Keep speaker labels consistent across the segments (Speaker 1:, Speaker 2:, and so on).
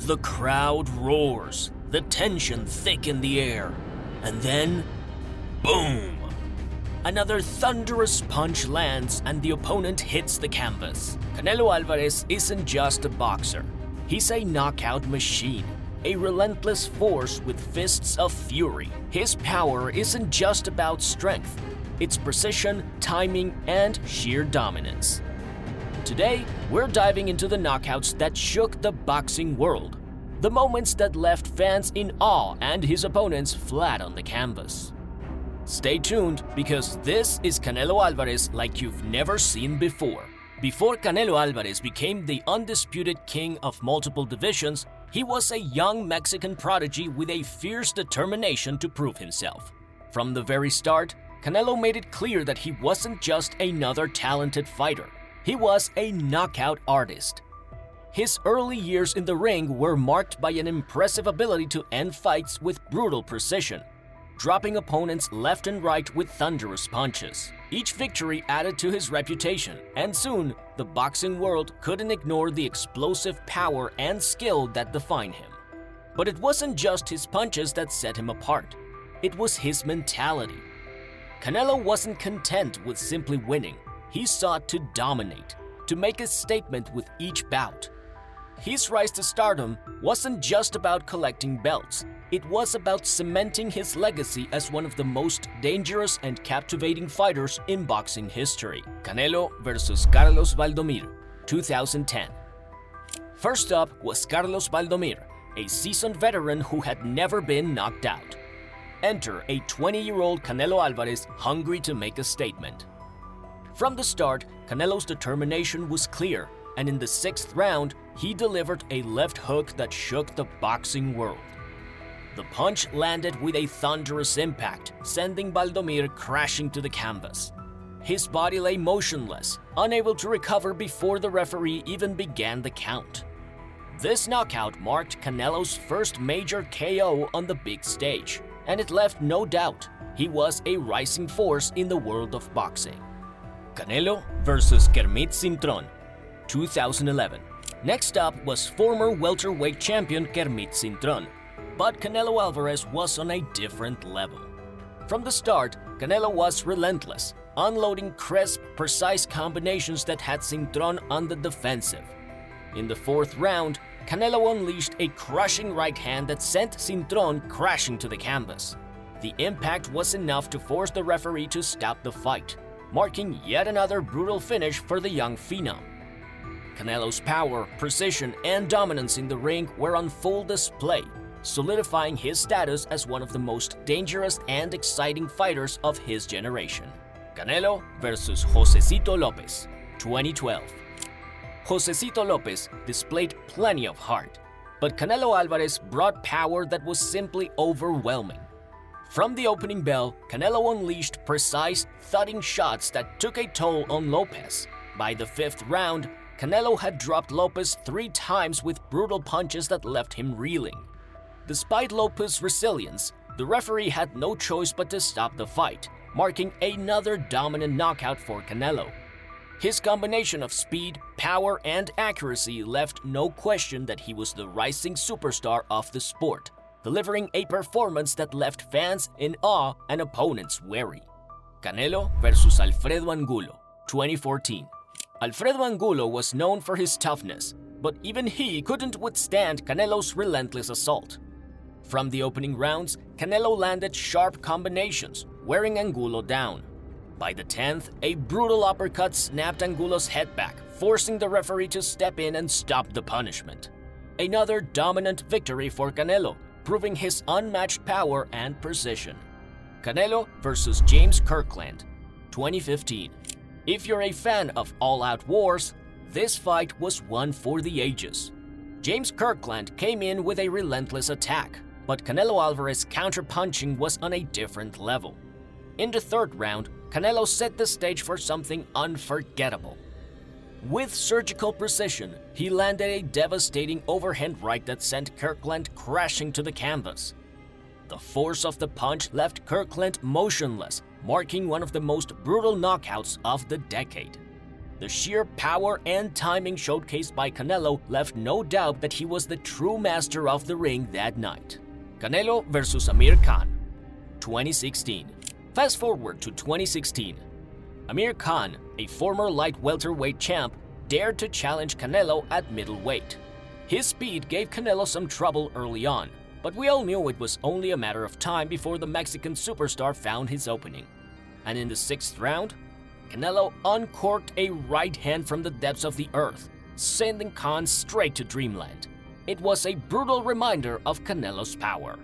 Speaker 1: The crowd roars, the tension thick in the air, and then, boom! Another thunderous punch lands and the opponent hits the canvas. Canelo Alvarez isn't just a boxer. He's a knockout machine, a relentless force with fists of fury. His power isn't just about strength. It's precision, timing, and sheer dominance. Today, we're diving into the knockouts that shook the boxing world. The moments that left fans in awe and his opponents flat on the canvas. Stay tuned because this is Canelo Alvarez like you've never seen before. Before Canelo Alvarez became the undisputed king of multiple divisions, he was a young Mexican prodigy with a fierce determination to prove himself. From the very start, Canelo made it clear that he wasn't just another talented fighter. He was a knockout artist. His early years in the ring were marked by an impressive ability to end fights with brutal precision, dropping opponents left and right with thunderous punches. Each victory added to his reputation, and soon, the boxing world couldn't ignore the explosive power and skill that defined him. But it wasn't just his punches that set him apart. It was his mentality. Canelo wasn't content with simply winning. He sought to dominate, to make a statement with each bout. His rise to stardom wasn't just about collecting belts. It was about cementing his legacy as one of the most dangerous and captivating fighters in boxing history. Canelo versus Carlos Baldomir, 2010. First up was Carlos Baldomir, a seasoned veteran who had never been knocked out. Enter a 20-year-old Canelo Alvarez hungry to make a statement. From the start, Canelo's determination was clear, and in the 6th round, he delivered a left hook that shook the boxing world. The punch landed with a thunderous impact, sending Baldomir crashing to the canvas. His body lay motionless, unable to recover before the referee even began the count. This knockout marked Canelo's first major KO on the big stage, and it left no doubt he was a rising force in the world of boxing. Canelo versus Kermit Cintrón, 2011. Next up was former welterweight champion Kermit Cintrón, but Canelo Alvarez was on a different level. From the start, Canelo was relentless, unloading crisp, precise combinations that had Cintrón on the defensive. In the 4th round, Canelo unleashed a crushing right hand that sent Cintrón crashing to the canvas. The impact was enough to force the referee to stop the fight, marking yet another brutal finish for the young phenom. Canelo's power, precision, and dominance in the ring were on full display, solidifying his status as one of the most dangerous and exciting fighters of his generation. Canelo versus Josesito López, 2012. Josesito López displayed plenty of heart, but Canelo Alvarez brought power that was simply overwhelming. From the opening bell, Canelo unleashed precise, thudding shots that took a toll on López. By the 5th round, Canelo had dropped López 3 times with brutal punches that left him reeling. Despite López's resilience, the referee had no choice but to stop the fight, marking another dominant knockout for Canelo. His combination of speed, power, and accuracy left no question that he was the rising superstar of the sport, delivering a performance that left fans in awe and opponents wary. Canelo versus Alfredo Angulo, 2014. Alfredo Angulo was known for his toughness, but even he couldn't withstand Canelo's relentless assault. From the opening rounds, Canelo landed sharp combinations, wearing Angulo down. By the 10th, a brutal uppercut snapped Angulo's head back, forcing the referee to step in and stop the punishment. Another dominant victory for Canelo, proving his unmatched power and precision. Canelo versus James Kirkland, 2015. If you're a fan of all-out wars, this fight was one for the ages. James Kirkland came in with a relentless attack, but Canelo Alvarez's counter-punching was on a different level. In the 3rd round, Canelo set the stage for something unforgettable. With surgical precision, he landed a devastating overhand right that sent Kirkland crashing to the canvas. The force of the punch left Kirkland motionless, marking one of the most brutal knockouts of the decade. The sheer power and timing showcased by Canelo left no doubt that he was the true master of the ring that night. Canelo vs. Amir Khan, 2016. Fast forward to 2016. Amir Khan, a former light welterweight champ, dared to challenge Canelo at middleweight. His speed gave Canelo some trouble early on, but we all knew it was only a matter of time before the Mexican superstar found his opening. And in the 6th round, Canelo uncorked a right hand from the depths of the earth, sending Khan straight to dreamland. It was a brutal reminder of Canelo's power.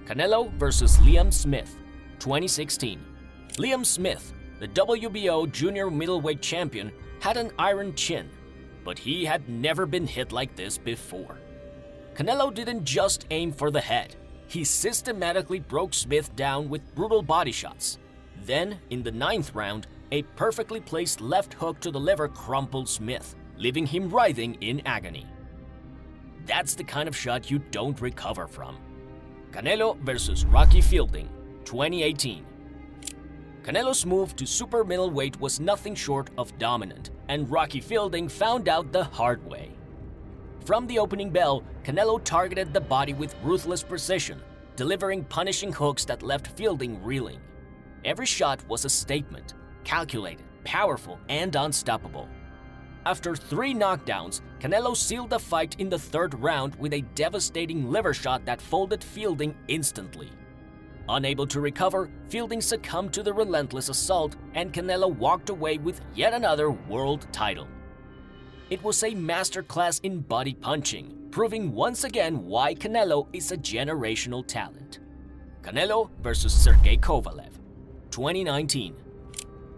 Speaker 1: Canelo vs. Liam Smith, 2016. Liam Smith, the WBO junior middleweight champion, had an iron chin, but he had never been hit like this before. Canelo didn't just aim for the head. He systematically broke Smith down with brutal body shots. Then, in the 9th round, a perfectly placed left hook to the liver crumpled Smith, leaving him writhing in agony. That's the kind of shot you don't recover from. Canelo vs. Rocky Fielding, 2018. Canelo's move to super middleweight was nothing short of dominant, and Rocky Fielding found out the hard way. From the opening bell, Canelo targeted the body with ruthless precision, delivering punishing hooks that left Fielding reeling. Every shot was a statement, calculated, powerful, and unstoppable. After 3 knockdowns, Canelo sealed the fight in the 3rd round with a devastating liver shot that folded Fielding instantly. Unable to recover, Fielding succumbed to the relentless assault, and Canelo walked away with yet another world title. It was a masterclass in body punching, proving once again why Canelo is a generational talent. Canelo vs. Sergey Kovalev, 2019.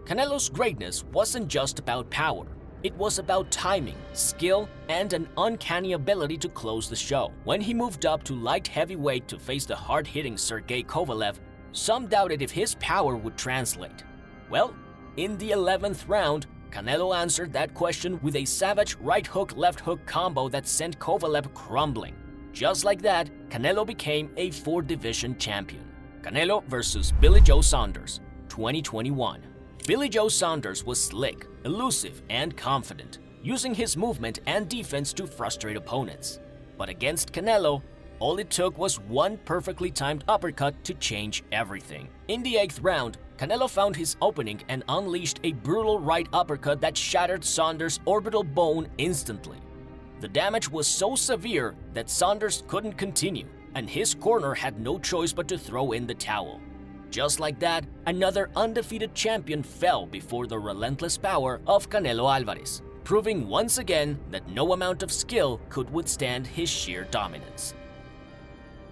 Speaker 1: Canelo's greatness wasn't just about power. It was about timing, skill, and an uncanny ability to close the show. When he moved up to light heavyweight to face the hard-hitting Sergey Kovalev, some doubted if his power would translate. Well, in the 11th round, Canelo answered that question with a savage right hook left hook combo that sent Kovalev crumbling. Just like that, Canelo became a 4-division champion. Canelo vs. Billy Joe Saunders, 2021. Billy Joe Saunders was slick, elusive, and confident, using his movement and defense to frustrate opponents. But against Canelo, all it took was one perfectly timed uppercut to change everything. In the 8th round, Canelo found his opening and unleashed a brutal right uppercut that shattered Saunders' orbital bone instantly. The damage was so severe that Saunders couldn't continue, and his corner had no choice but to throw in the towel. Just like that, another undefeated champion fell before the relentless power of Canelo Álvarez, proving once again that no amount of skill could withstand his sheer dominance.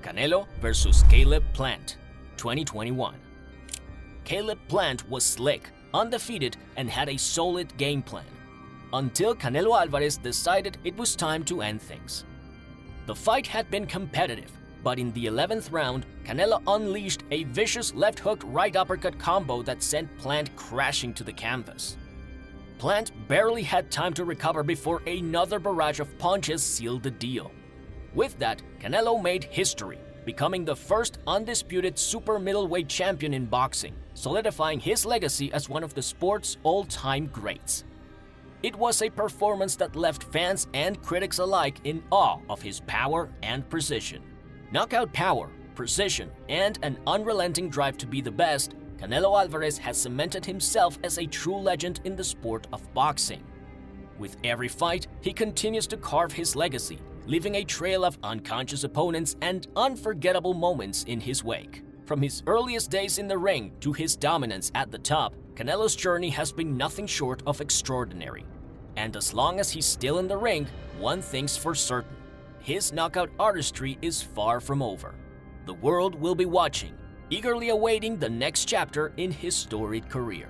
Speaker 1: Canelo vs. Caleb Plant, 2021. Caleb Plant was slick, undefeated, and had a solid game plan, until Canelo Álvarez decided it was time to end things. The fight had been competitive, but in the 11th round, Canelo unleashed a vicious left hook right uppercut combo that sent Plant crashing to the canvas. Plant barely had time to recover before another barrage of punches sealed the deal. With that, Canelo made history, becoming the first undisputed super middleweight champion in boxing, solidifying his legacy as one of the sport's all-time greats. It was a performance that left fans and critics alike in awe of his power and precision. Knockout power, precision, and an unrelenting drive to be the best, Canelo Alvarez has cemented himself as a true legend in the sport of boxing. With every fight, he continues to carve his legacy, leaving a trail of unconscious opponents and unforgettable moments in his wake. From his earliest days in the ring to his dominance at the top, Canelo's journey has been nothing short of extraordinary. And as long as he's still in the ring, one thing's for certain: his knockout artistry is far from over. The world will be watching, eagerly awaiting the next chapter in his storied career.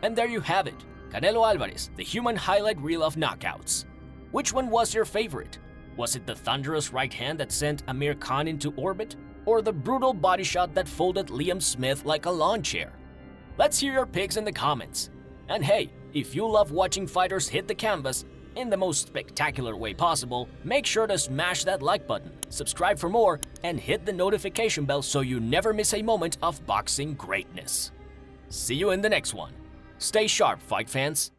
Speaker 1: And there you have it, Canelo Álvarez, the human highlight reel of knockouts. Which one was your favorite? Was it the thunderous right hand that sent Amir Khan into orbit? Or the brutal body shot that folded Liam Smith like a lawn chair? Let's hear your picks in the comments. And hey, if you love watching fighters hit the canvas in the most spectacular way possible, make sure to smash that like button, subscribe for more, and hit the notification bell so you never miss a moment of boxing greatness. See you in the next one. Stay sharp, fight fans.